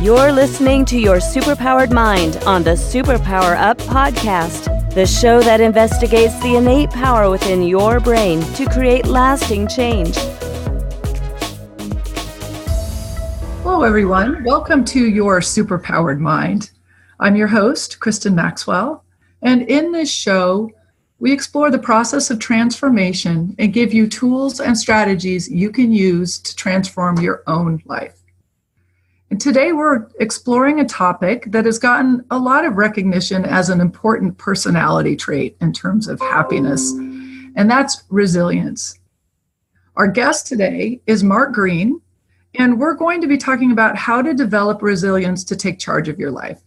You're listening to Your Superpowered Mind on the Superpower Up podcast, the show that investigates the innate power within your brain to create lasting change. Hello, everyone. Welcome to Your Superpowered Mind. I'm your host, Kristin Maxwell, and in this show, we explore the process of transformation and give you tools and strategies you can use to transform your own life. And today we're exploring a topic that has gotten a lot of recognition as an important personality trait in terms of happiness, and that's resilience. Our guest today is Mark Green, and we're going to be talking about how to develop resilience to take charge of your life.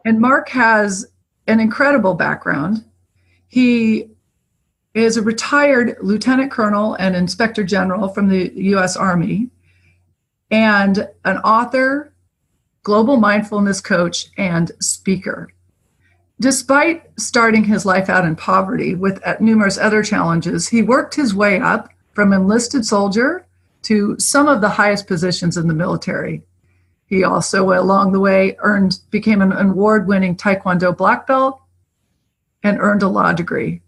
And Mark has an incredible background. He is a retired lieutenant colonel and inspector general from the U.S. Army, and an author, global mindfulness coach, and speaker. Despite starting his life out in poverty with numerous other challenges, he worked his way up from enlisted soldier to some of the highest positions in the military. He also, along the way, became an award-winning taekwando black belt and earned a law degree.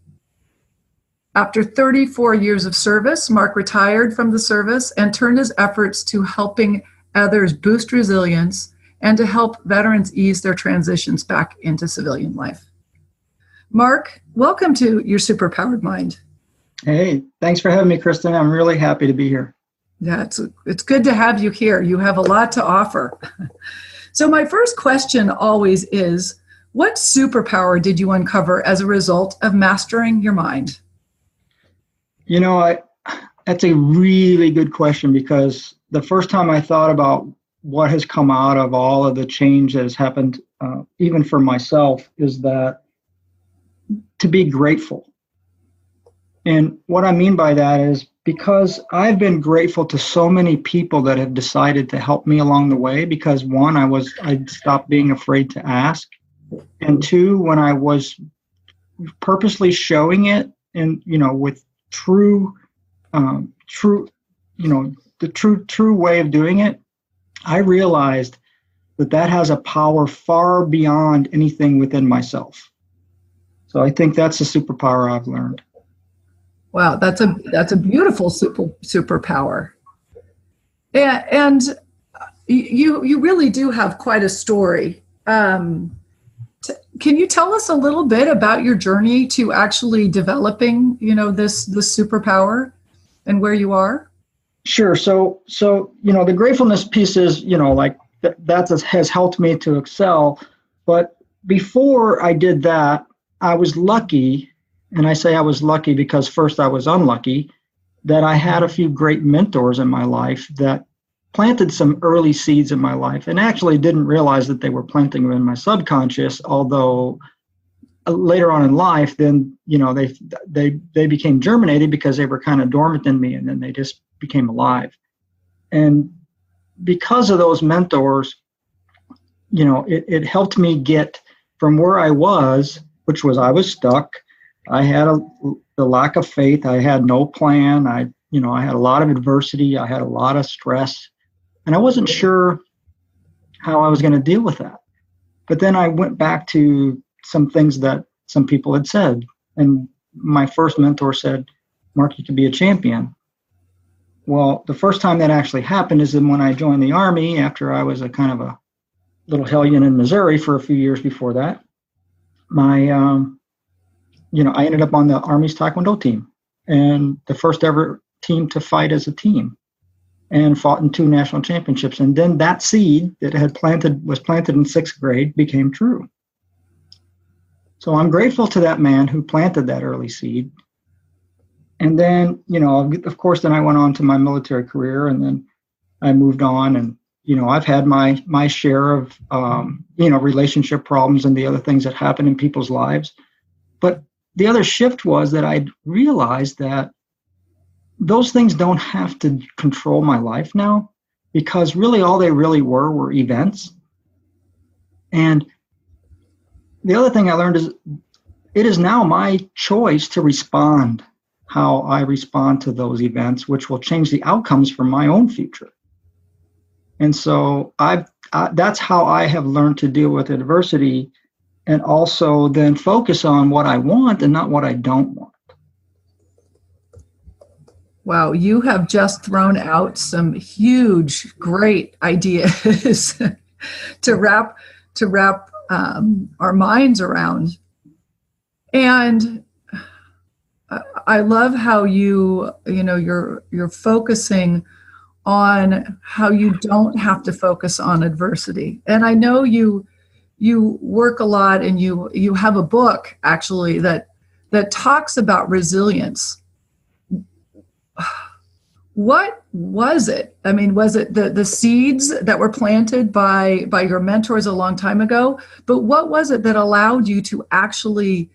After 34 years of service, Mark retired from the service and turned his efforts to helping others boost resilience and to help veterans ease their transitions back into civilian life. Mark, welcome to Your Superpowered Mind. Hey, thanks for having me, Kristin. I'm really happy to be here. Yeah, it's good to have you here. You have a lot to offer. So my first question always is, what superpower did you uncover as a result of mastering your mind? You know, that's a really good question, because the first time I thought about what has come out of all of the change that has happened, even for myself, is that to be grateful. And what I mean by that is because I've been grateful to so many people that have decided to help me along the way, because one, I stopped being afraid to ask. And two, when I was purposely showing it and, with true way of doing it, I realized that has a power far beyond anything within myself. So I think that's a superpower I've learned. Wow, that's a beautiful superpower. And you really do have quite a story. Can you tell us a little bit about your journey to actually developing, this superpower and where you are? Sure. So the gratefulness piece is, that has helped me to excel. But before I did that, I was lucky, and I say I was lucky because first I was unlucky, that I had a few great mentors in my life that planted some early seeds in my life, and actually didn't realize that they were planting them in my subconscious, although later on in life, then, they became germinated because they were kind of dormant in me, and then they just became alive. And because of those mentors, it helped me get from where I was, which was I was stuck. I had the lack of faith. I had no plan. I had a lot of adversity. I had a lot of stress. And I wasn't sure how I was going to deal with that. But then I went back to some things that some people had said. And my first mentor said, Mark, you could be a champion. Well, the first time that actually happened is when I joined the Army after I was a kind of a little hellion in Missouri for a few years before that. I ended up on the Army's taekwondo team, and the first ever team to fight as a team, and fought in 2 national championships. And then that seed that was planted in 6th grade became true. So I'm grateful to that man who planted that early seed. And then, of course, then I went on to my military career, and then I moved on, and, I've had my share of, relationship problems and the other things that happen in people's lives. But the other shift was that I realized that those things don't have to control my life now, because really all they really were events. And the other thing I learned is it is now my choice to respond how I respond to those events, which will change the outcomes for my own future. And so that's how I have learned to deal with adversity, and also then focus on what I want and not what I don't want. Wow, you have just thrown out some huge, great ideas to wrap our minds around. And I love how you're focusing on how you don't have to focus on adversity. And I know you work a lot, and you have a book actually that talks about resilience. What was it? I mean, was it the seeds that were planted by your mentors a long time ago? But what was it that allowed you to actually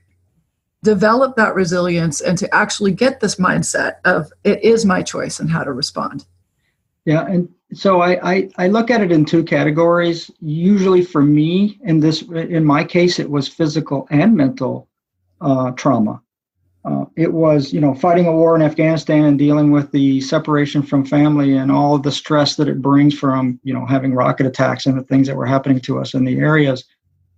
develop that resilience and to actually get this mindset of it is my choice and how to respond? Yeah, and so I look at it in two categories. Usually for me, in my case, it was physical and mental trauma. It was, fighting a war in Afghanistan and dealing with the separation from family and all of the stress that it brings from, having rocket attacks and the things that were happening to us in the areas.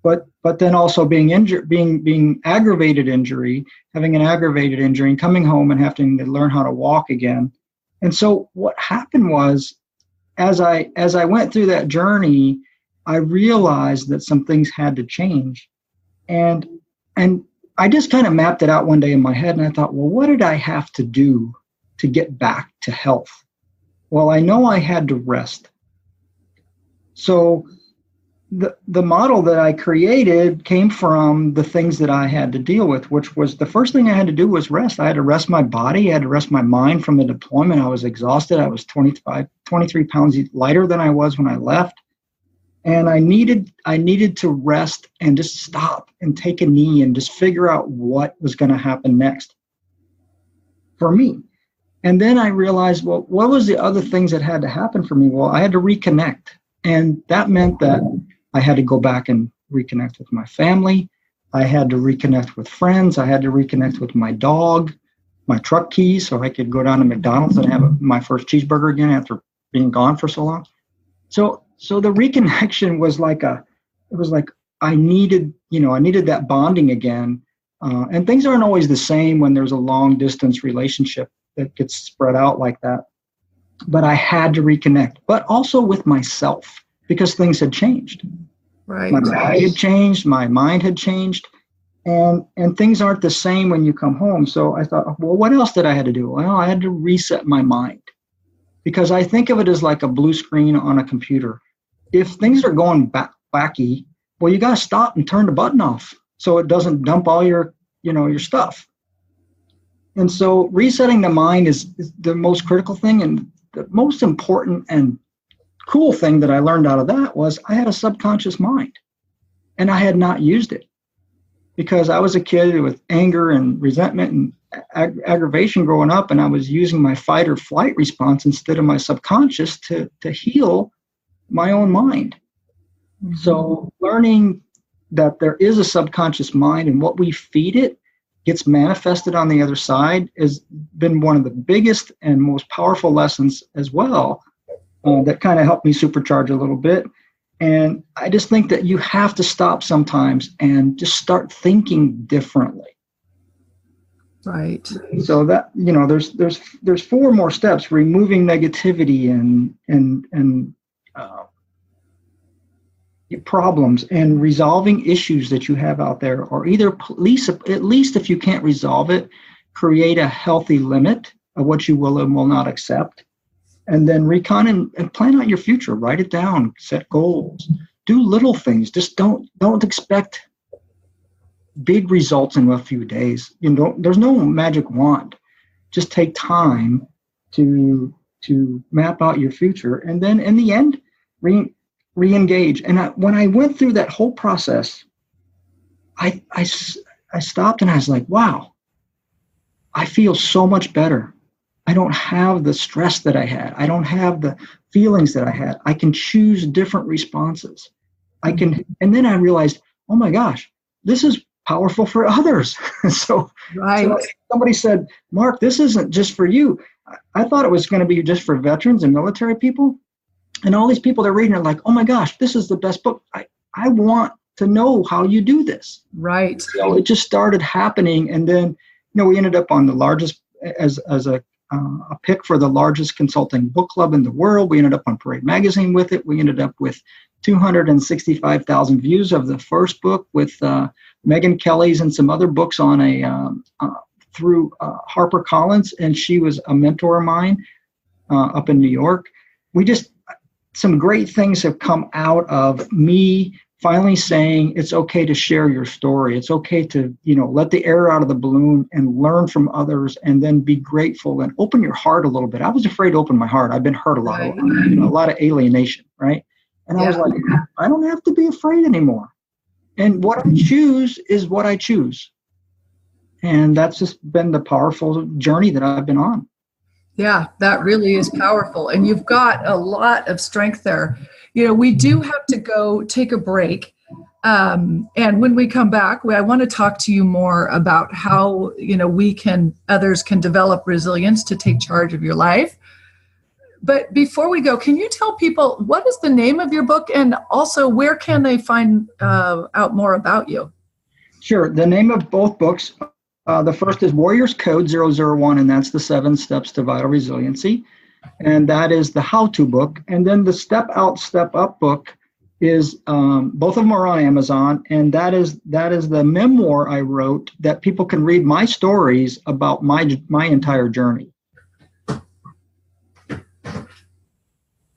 But then also being injured, being aggravated injury, having an aggravated injury and coming home and having to learn how to walk again. And so what happened was, as I went through that journey, I realized that some things had to change. And I just kind of mapped it out one day in my head, and I thought, well, what did I have to do to get back to health? Well, I know I had to rest. So the model that I created came from the things that I had to deal with, which was the first thing I had to do was rest. I had to rest my body. I had to rest my mind from the deployment. I was exhausted. I was 23 pounds lighter than I was when I left. And I needed to rest and just stop and take a knee and just figure out what was going to happen next for me. And then I realized, well, what was the other things that had to happen for me? Well, I had to reconnect. And that meant that I had to go back and reconnect with my family. I had to reconnect with friends. I had to reconnect with my dog, my truck keys, so I could go down to McDonald's and have my first cheeseburger again after being gone for so long. So the reconnection was I needed that bonding again. And things aren't always the same when there's a long distance relationship that gets spread out like that. But I had to reconnect, but also with myself, because things had changed. Right. My body had changed, my mind had changed, and things aren't the same when you come home. So I thought, well, what else did I have to do? Well, I had to reset my mind, because I think of it as like a blue screen on a computer. If things are going wacky, well, you got to stop and turn the button off so it doesn't dump all your stuff. And so resetting the mind is the most critical thing. And the most important and cool thing that I learned out of that was I had a subconscious mind, and I had not used it because I was a kid with anger and resentment and aggravation growing up, and I was using my fight or flight response instead of my subconscious to heal my own mind. Mm-hmm. So learning that there is a subconscious mind, and what we feed it gets manifested on the other side has been one of the biggest and most powerful lessons as well, that kind of helped me supercharge a little bit. And I just think that you have to stop sometimes and just start thinking differently. Right. So that, there's 4 more steps: removing negativity and problems, and resolving issues that you have out there, or at least if you can't resolve it, create a healthy limit of what you will and will not accept, and then recon and plan out your future. Write it down, set goals, do little things. Just don't expect big results in a few days. There's no magic wand. Just take time to map out your future, and then in the end, re-engage. And when I went through that whole process, I stopped and I was like, wow, I feel so much better. I don't have the stress that I had. I don't have the feelings that I had. I can choose different responses. And then I realized, oh my gosh, this is powerful for others. So somebody said, Mark, this isn't just for you. I thought it was going to be just for veterans and military people. And all these people that are reading are like, oh my gosh, this is the best book. I want to know how you do this. Right. So it just started happening. And then, we ended up on the largest, as a pick for the largest consulting book club in the world. We ended up on Parade Magazine with it. We ended up with 265,000 views of the first book, with Megyn Kelly's and some other books on through HarperCollins, and she was a mentor of mine up in New York. Some great things have come out of me finally saying it's okay to share your story. It's okay to, let the air out of the balloon and learn from others, and then be grateful and open your heart a little bit. I was afraid to open my heart. I've been hurt a lot, right. A lot of alienation, right? And I was like, I don't have to be afraid anymore. And what I choose is what I choose. And that's just been the powerful journey that I've been on. Yeah, that really is powerful. And you've got a lot of strength there. We do have to go take a break. And when we come back, I want to talk to you more about how, others can develop resilience to take charge of your life. But before we go, can you tell people what is the name of your book, and also where can they find out more about you? Sure. The name of both books, the first is Warriors Code 001, and that's the 7 Steps to Vital Resiliency. And that is the how-to book. And then the Step Out, Step Up book is, both of them are on Amazon. And that is the memoir I wrote that people can read my stories about my entire journey.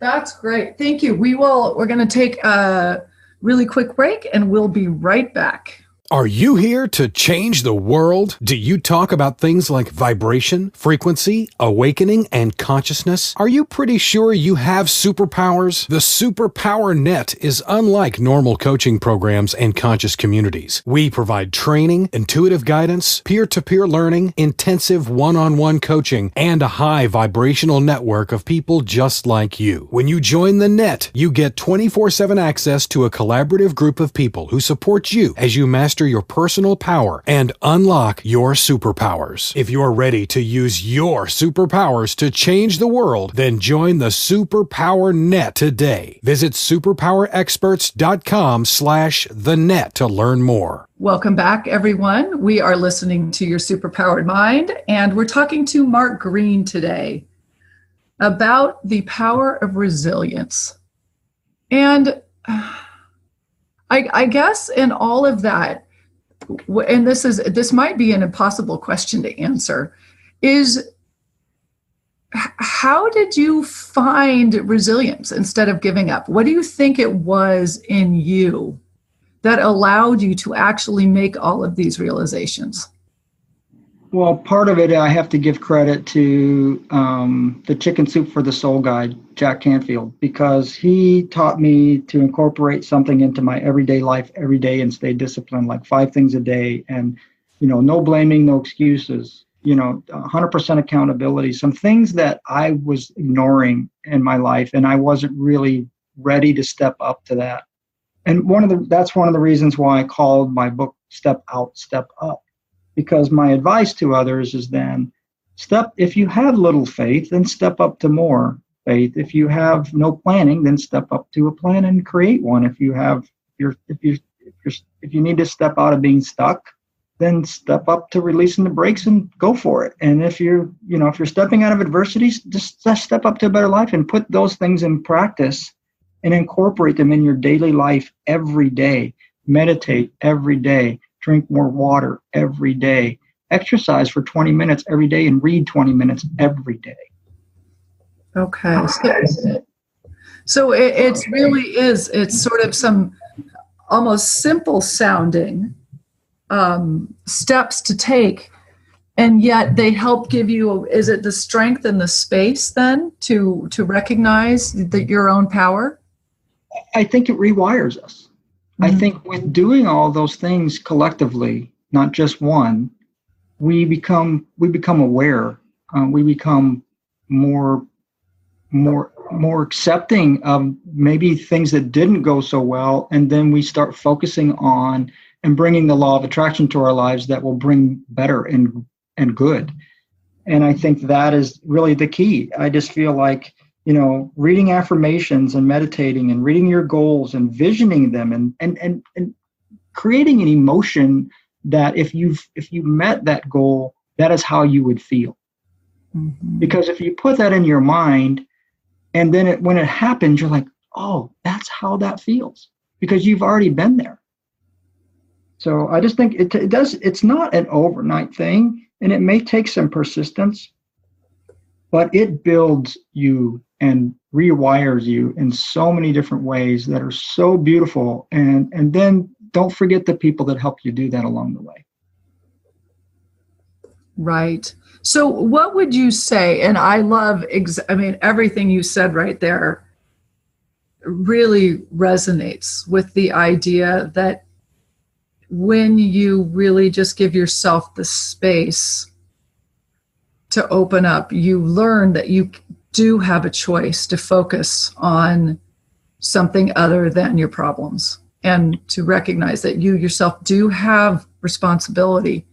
That's great. Thank you. We're going to take a really quick break, and we'll be right back. Are you here to change the world? Do you talk about things like vibration, frequency, awakening, and consciousness? Are you pretty sure you have superpowers? The Superpower Net is unlike normal coaching programs and conscious communities. We provide training, intuitive guidance, peer-to-peer learning, intensive one-on-one coaching, and a high vibrational network of people just like you. When you join the net, you get 24/7 access to a collaborative group of people who support you as you master your personal power and unlock your superpowers. If you're ready to use your superpowers to change the world, then join the Superpower Net today. Visit superpowerexperts.com/the-net to learn more. Welcome back, everyone. We are listening to Your Superpowered Mind, and we're talking to Mark Green today about the power of resilience. And I guess in all of that, and this might be an impossible question to answer, is how did you find resilience instead of giving up? What do you think it was in you that allowed you to actually make all of these realizations? Well, part of it, I have to give credit to the Chicken Soup for the Soul guy, Jack Canfield, because he taught me to incorporate something into my everyday life every day and stay disciplined, like 5 things a day, and, no blaming, no excuses, 100% accountability, some things that I was ignoring in my life, and I wasn't really ready to step up to that. And that's one of the reasons why I called my book Step Out, Step Up. Because my advice to others is then if you have little faith, then step up to more faith. If you have no planning, then step up to a plan and create one. If you need to step out of being stuck, then step up to releasing the brakes and go for it. And if you're stepping out of adversities, just step up to a better life and put those things in practice and incorporate them in your daily life every day. Meditate every day. Drink more water every day, exercise for 20 minutes every day, and read 20 minutes every day. Okay. So it really is, it's sort of some almost simple sounding steps to take, and yet they help give you, is it the strength and the space then to recognize your own power? I think it rewires us. I think with doing all those things collectively, not just one, we become aware. We become more accepting of maybe things that didn't go so well, and then we start focusing on and bringing the law of attraction to our lives that will bring better and good. And I think that is really the key. I just feel like reading affirmations and meditating and reading your goals and visioning them and creating an emotion that if you met that goal, that is how you would feel. Mm-hmm. Because if you put that in your mind, and then when it happens, you're like, oh, that's how that feels, because you've already been there. So I just think it does. It's not an overnight thing, and it may take some persistence, but it builds you and rewires you in so many different ways that are so beautiful. And then don't forget the people that help you do that along the way. Right. So what would you say? And I love, everything you said right there really resonates with the idea that when you really just give yourself the space to open up, you learn that you do have a choice to focus on something other than your problems, and to recognize that you yourself do have responsibility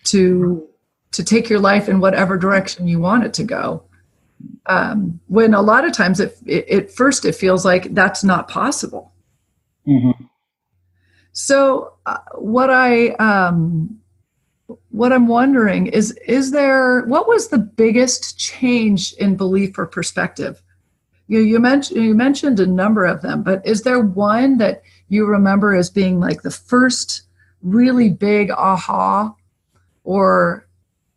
to take your life in whatever direction you want it to go. When a lot of times at first it feels like that's not possible. Mm-hmm. So what I'm wondering is what was the biggest change in belief or perspective? You mentioned a number of them, but is there one that you remember as being like the first really big aha, or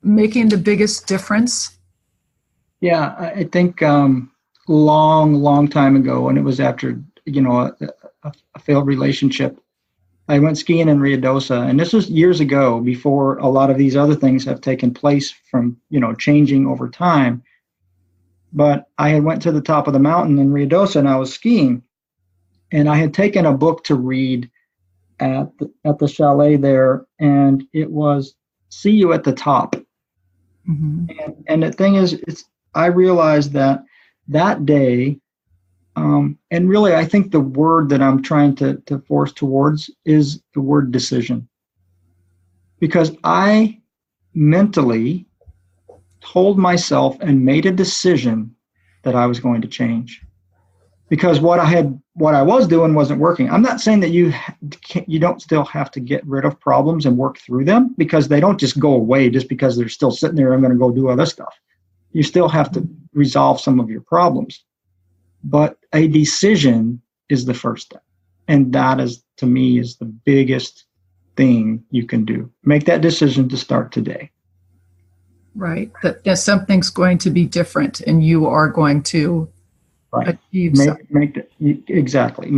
making the biggest difference? Yeah, I think long time ago, and it was after a failed relationship, I went skiing in Ruidoso, and this was years ago, before a lot of these other things have taken place from changing over time. But I had went to the top of the mountain in Ruidoso, and I was skiing, and I had taken a book to read at the chalet there, and it was "See You at the Top." Mm-hmm. And the thing is, I realized that day, and really I think the word that I'm trying to force towards is the word decision. Because I mentally told myself and made a decision that I was going to change. Because what I was doing wasn't working. I'm not saying that you don't still have to get rid of problems and work through them, because they don't just go away just because they're still sitting there. I'm going to go do other stuff. You still have to resolve some of your problems. But a decision is the first step. And that is, to me, is the biggest thing you can do. Make that decision to start today. Right. That something's going to be different, and you are going to achieve something. Exactly.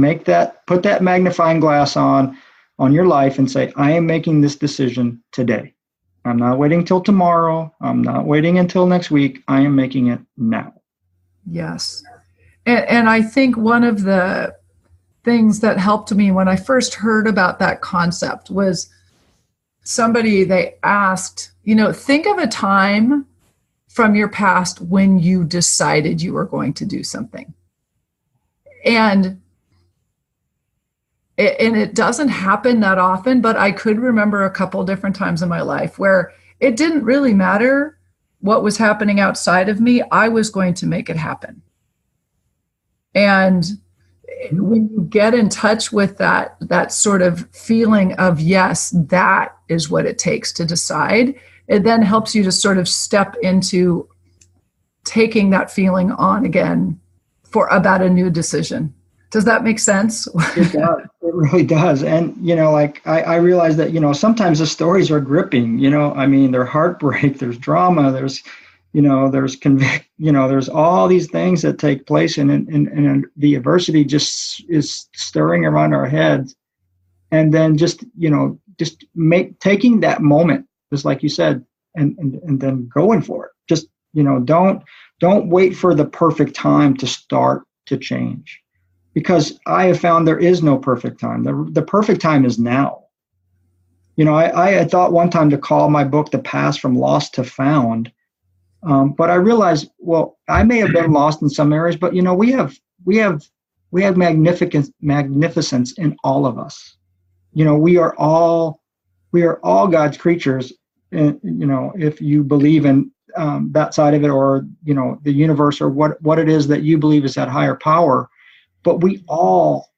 Put that magnifying glass on your life and say, I am making this decision today. I'm not waiting till tomorrow. I'm not waiting until next week. I am making it now. Yes. And I think one of the things that helped me when I first heard about that concept was they asked, think of a time from your past when you decided you were going to do something. And it doesn't happen that often, but I could remember a couple different times in my life where it didn't really matter what was happening outside of me. I was going to make it happen. And when you get in touch with that sort of feeling of, yes, that is what it takes to decide, it then helps you to sort of step into taking that feeling on again about a new decision. Does that make sense? It does. It really does. And, I realize that, sometimes the stories are gripping, they're heartbreak, there's drama, there's there's all these things that take place, and the adversity just is stirring around our heads. And then taking that moment, just like you said, and then going for it. Just, don't wait for the perfect time to start to change, because I have found there is no perfect time. The perfect time is now. I had thought one time to call my book "The Path from Lost to Found." But I realized, well, I may have been lost in some areas, but we have magnificence in all of us. We are all God's creatures. If you believe in that side of it, or the universe, or what it is that you believe is that higher power. But we all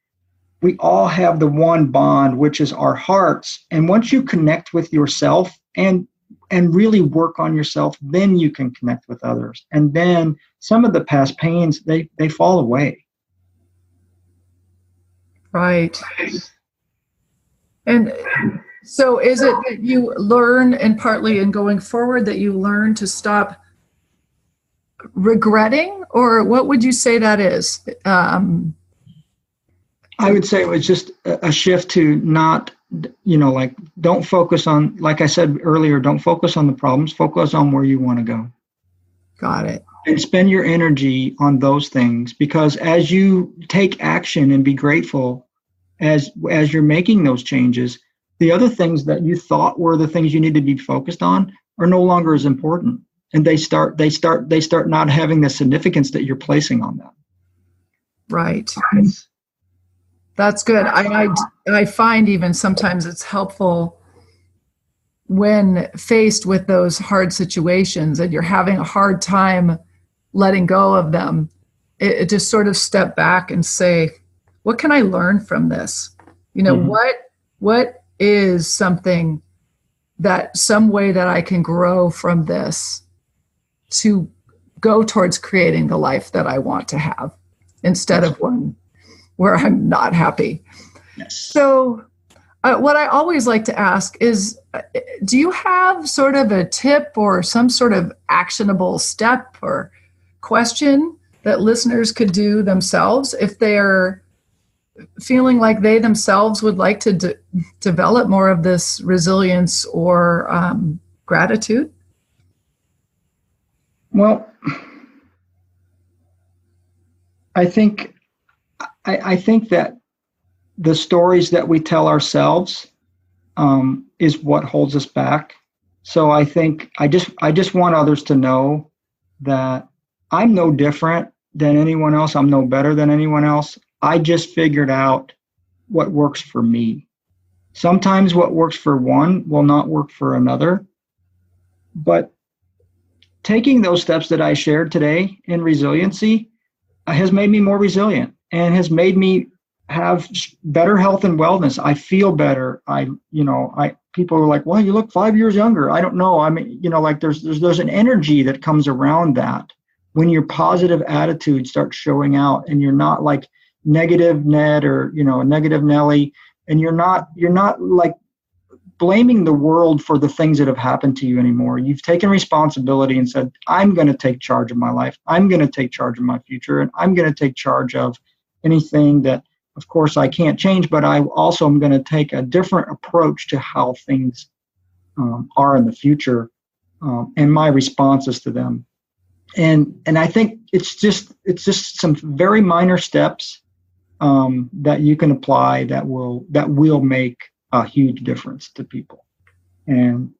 have the one bond, which is our hearts. And once you connect with yourself and really work on yourself, then you can connect with others. And then some of the past pains, they fall away. Right. And so is it that you learn, and partly in going forward, that you learn to stop regretting, or what would you say that is? I would say it was just a shift to not, don't focus on, like I said earlier, don't focus on the problems, focus on where you want to go. Got it. And spend your energy on those things, because as you take action and be grateful as you're making those changes, the other things that you thought were the things you need to be focused on are no longer as important. And they start not having the significance that you're placing on them. Right. That's good. I find even sometimes it's helpful when faced with those hard situations and you're having a hard time letting go of them, it just sort of step back and say, what can I learn from this? What is something some way that I can grow from this to go towards creating the life that I want to have, instead of one where I'm not happy. Yes. So what I always like to ask is, do you have sort of a tip or some sort of actionable step or question that listeners could do themselves if they're feeling like they themselves would like to develop more of this resilience or gratitude? Well, I think that the stories that we tell ourselves is what holds us back. So I think I just want others to know that I'm no different than anyone else. I'm no better than anyone else. I just figured out what works for me. Sometimes what works for one will not work for another. But taking those steps that I shared today in resiliency has made me more resilient and has made me have better health and wellness. I feel better. People are like, well, you look 5 years younger. I don't know. I mean, there's an energy that comes around that when your positive attitude starts showing out, and you're not like negative Ned or, negative Nelly. And you're not like blaming the world for the things that have happened to you anymore. You've taken responsibility and said, I'm going to take charge of my life. I'm going to take charge of my future. And I'm going to take charge of anything that, of course, I can't change, but I also am going to take a different approach to how things are in the future, and my responses to them. And I think it's just some very minor steps that you can apply that will make a huge difference to people. And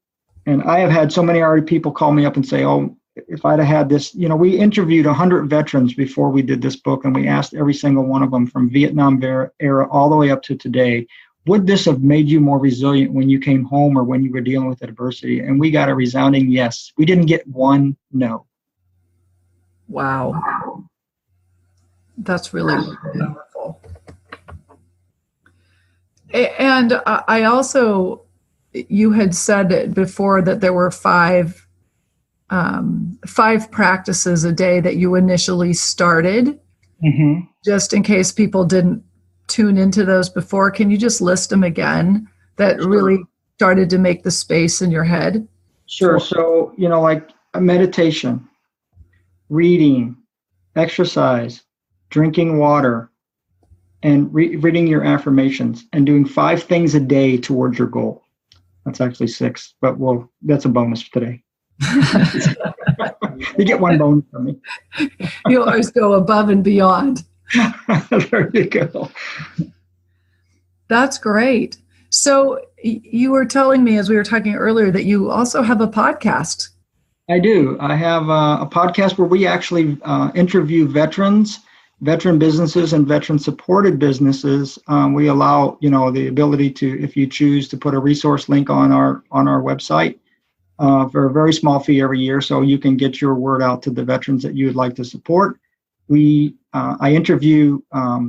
I have had so many already people call me up and say, oh, if I'd have had this, we interviewed 100 veterans before we did this book, and we asked every single one of them from Vietnam era all the way up to today, would this have made you more resilient when you came home or when you were dealing with adversity? And we got a resounding yes. We didn't get one no. Wow. That's really powerful. And I also, you had said before that there were five practices a day that you initially started. Mm-hmm. Just in case people didn't tune into those before, can you just list them again that really started to make the space in your head? Sure. So, like a meditation, reading, exercise, drinking water, and reading your affirmations, and doing 5 things a day towards your goal. That's actually 6, but that's a bonus for today. You get 1 bonus from me. You always go above and beyond. There you go. That's great. So you were telling me, as we were talking earlier, that you also have a podcast. I do. I have a podcast where we actually interview veteran businesses and veteran-supported businesses. We allow, the ability to, if you choose, to put a resource link on our website. for a very small fee every year, so you can get your word out to the veterans that you would like to support. I interview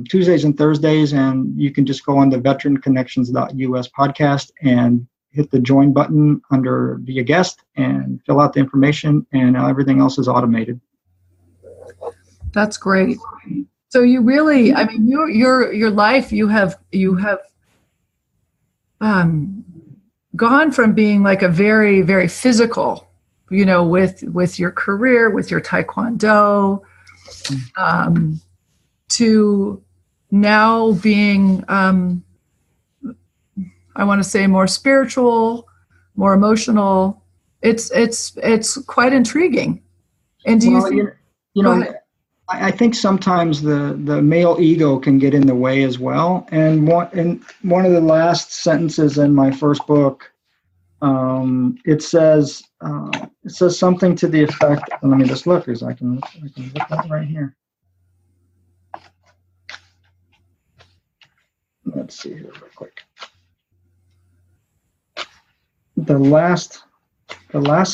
Tuesdays and Thursdays, and you can just go on the veteranconnections.us podcast and hit the join button under Be a Guest and fill out the information, and everything else is automated. That's great. So you really, I mean, your life, you have gone from being like a very, very physical, with your career, with your taekwondo, to now being, I want to say, more spiritual, more emotional. It's quite intriguing. And do you think, I think sometimes the male ego can get in the way as well. And one of the last sentences in my first book, it says something to the effect. Let me just look, because I can look that right here. Let's see here real quick. The last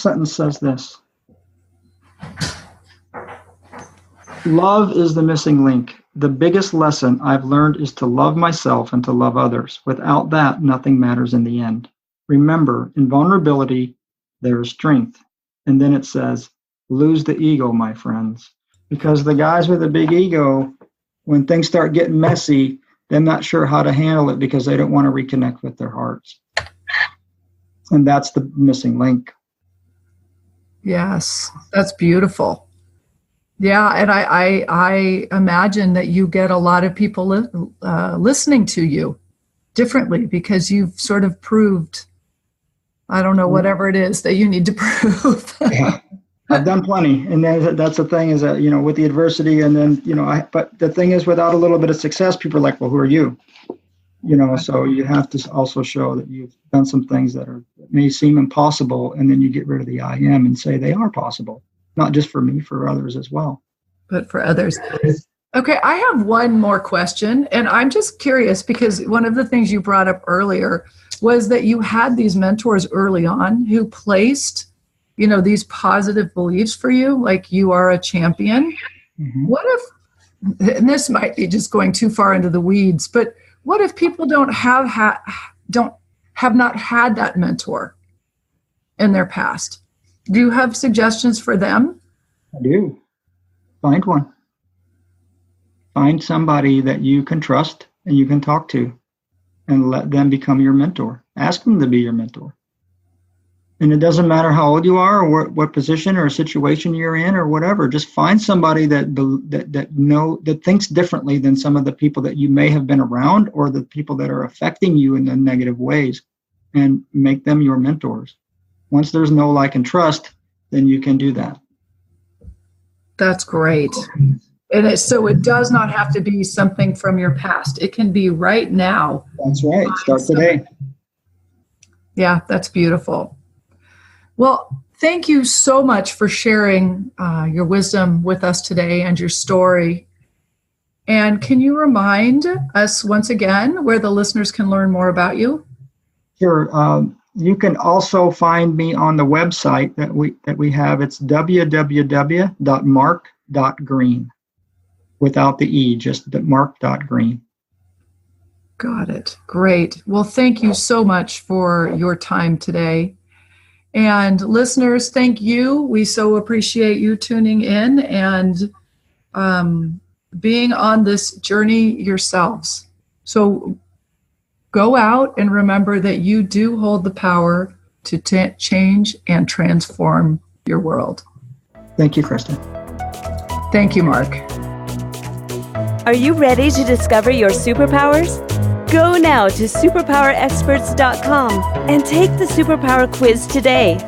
sentence says this. Love is the missing link. The biggest lesson I've learned is to love myself and to love others. Without that, nothing matters in the end. Remember, in vulnerability, there is strength. And then it says, lose the ego, my friends. Because the guys with a big ego, when things start getting messy, they're not sure how to handle it because they don't want to reconnect with their hearts. And that's the missing link. Yes, that's beautiful. Yeah, and I imagine that you get a lot of people listening to you differently because you've sort of proved, I don't know, whatever it is that you need to prove. Yeah, I've done plenty, and that's the thing is that with the adversity, and then but the thing is, without a little bit of success, people are like, well, who are you? So you have to also show that you've done some things that may seem impossible, and then you get rid of the I am and say they are possible. Not just for me, for others as well. But for others. Okay, I have one more question, and I'm just curious because one of the things you brought up earlier was that you had these mentors early on who placed, these positive beliefs for you, like you are a champion. Mm-hmm. What if, and this might be just going too far into the weeds, but what if people have not had that mentor in their past? Do you have suggestions for them? I do. Find one. Find somebody that you can trust and you can talk to, and let them become your mentor. Ask them to be your mentor. And it doesn't matter how old you are or what position or situation you're in or whatever. Just find somebody that thinks differently than some of the people that you may have been around or the people that are affecting you in the negative ways, and make them your mentors. Once there's no like and trust, then you can do that. That's great. And so it does not have to be something from your past. It can be right now. That's right. Start today. Yeah, that's beautiful. Well, thank you so much for sharing your wisdom with us today and your story. And can you remind us once again where the listeners can learn more about you? Sure. You can also find me on the website that we have. It's www.mark.green, without the E, just mark.green. Got it. Great. Well, thank you so much for your time today. And listeners, thank you. We so appreciate you tuning in and being on this journey yourselves. So go out and remember that you do hold the power to change and transform your world. Thank you, Kristin. Thank you, Mark. Are you ready to discover your superpowers? Go now to superpowerexperts.com and take the Superpower quiz today.